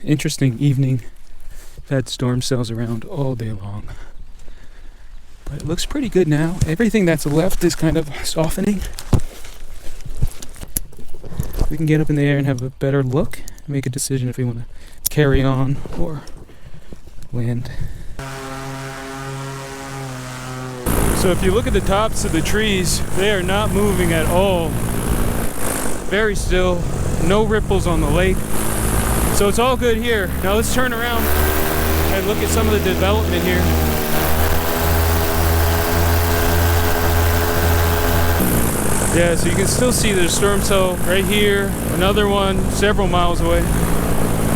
Interesting evening. I've had storm cells around all day long. But it looks pretty good now. Everything that's left is kind of softening. We can get up in the air and have a better look, make a decision if we want to carry on or land. So if you look at the tops of the trees, they are not moving at all. Very still, no ripples on the lake. So it's all good here. Now let's turn around and look at some of the development here. Yeah, so you can still see there's a storm cell right here, another one several miles away.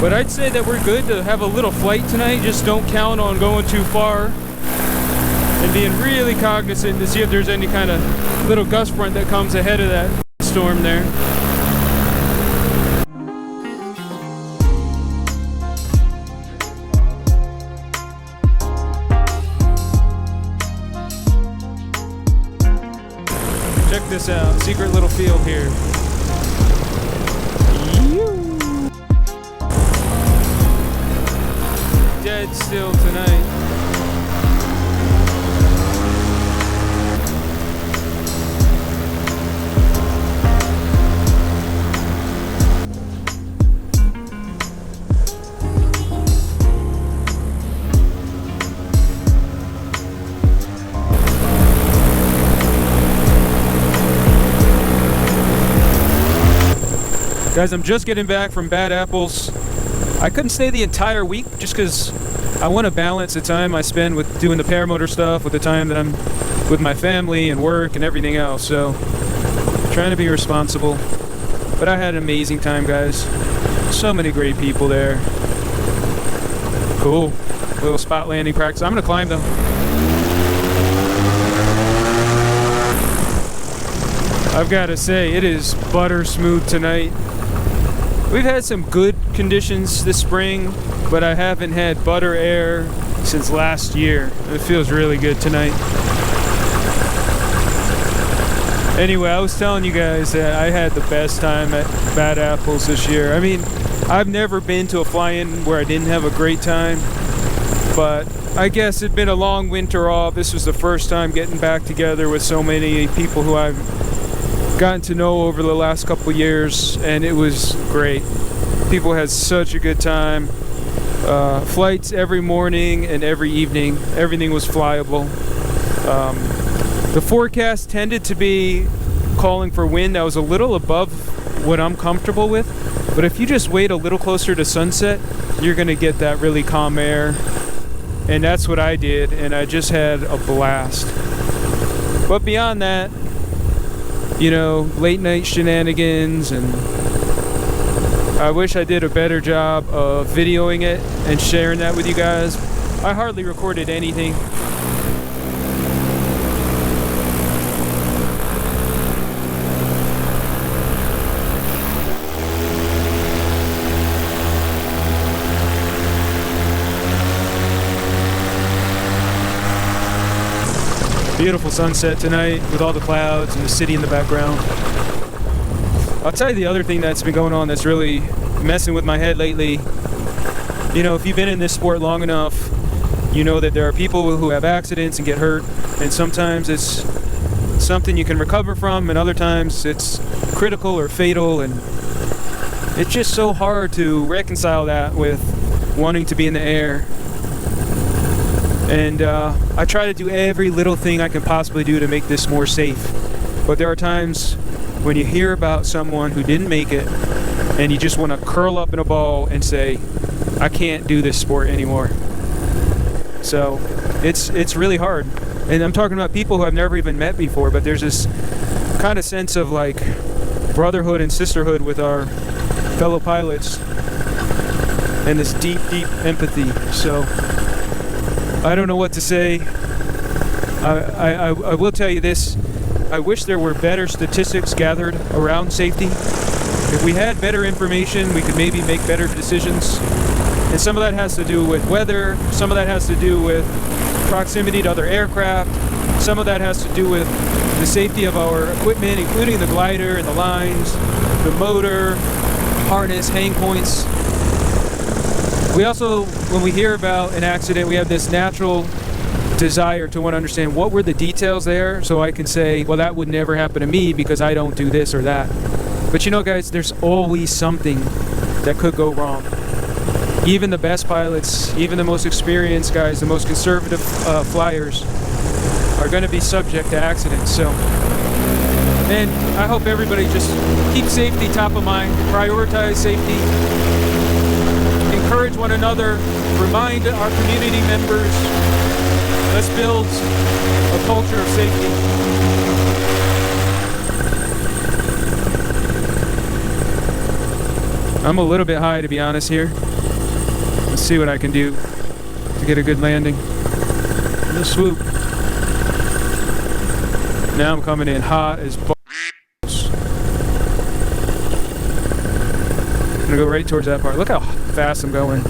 But I'd say that we're good to have a little flight tonight. Just don't count on going too far and being really cognizant to see if there's any kind of little gust front that comes ahead of that storm there. Check this out, secret little field here. Dead still tonight. Guys, I'm just getting back from Bad Apples. I couldn't stay the entire week just because I want to balance the time I spend with doing the paramotor stuff with the time that I'm with my family and work and everything else. So, trying to be responsible. But I had an amazing time, guys. So many great people there. Cool. Little spot landing practice. I'm going to climb though. I've got to say, it is butter smooth tonight. We've had some good conditions this spring, but I haven't had butter air since last year. It feels really good tonight. Anyway, I was telling you guys that I had the best time at Bad Apples this year. I mean, I've never been to a fly-in where I didn't have a great time, but I guess it'd been a long winter off. This was the first time getting back together with so many people who I've gotten to know over the last couple years, and it was great. People had such a good time. Flights every morning and every evening. Everything was flyable. The forecast tended to be calling for wind that was a little above what I'm comfortable with, but if you just wait a little closer to sunset, you're gonna get that really calm air, and that's what I did, and I just had a blast. But beyond that, you know, late night shenanigans, and I wish I did a better job of videoing it and sharing that with you guys. I hardly recorded anything. Beautiful sunset tonight with all the clouds and the city in the background. I'll tell you the other thing that's been going on that's really messing with my head lately. You know, if you've been in this sport long enough, you know that there are people who have accidents and get hurt, and sometimes it's something you can recover from, and other times it's critical or fatal, and it's just so hard to reconcile that with wanting to be in the air. And I try to do every little thing I can possibly do to make this more safe. But there are times when you hear about someone who didn't make it, and you just want to curl up in a ball and say, I can't do this sport anymore. So it's really hard. And I'm talking about people who I've never even met before, but there's this kind of sense of like brotherhood and sisterhood with our fellow pilots, and this deep, deep empathy. So I don't know what to say. I will tell you this. I wish there were better statistics gathered around safety. If we had better information, we could maybe make better decisions. And some of that has to do with weather. Some of that has to do with proximity to other aircraft. Some of that has to do with the safety of our equipment, including the glider and the lines, the motor, harness, hang points. We also, when we hear about an accident, we have this natural desire to want to understand what were the details there, so I can say, well, that would never happen to me because I don't do this or that. But you know, guys, there's always something that could go wrong. Even the best pilots, even the most experienced guys, the most conservative flyers are going to be subject to accidents. So, and I hope everybody just keep safety top of mind, prioritize safety, encourage one another, remind our community members. Let's build a culture of safety. I'm a little bit high, to be honest, here. Let's see what I can do to get a good landing. Little swoop. Now I'm coming in hot as balls. I'm gonna go right towards that part. Look how fast I'm going.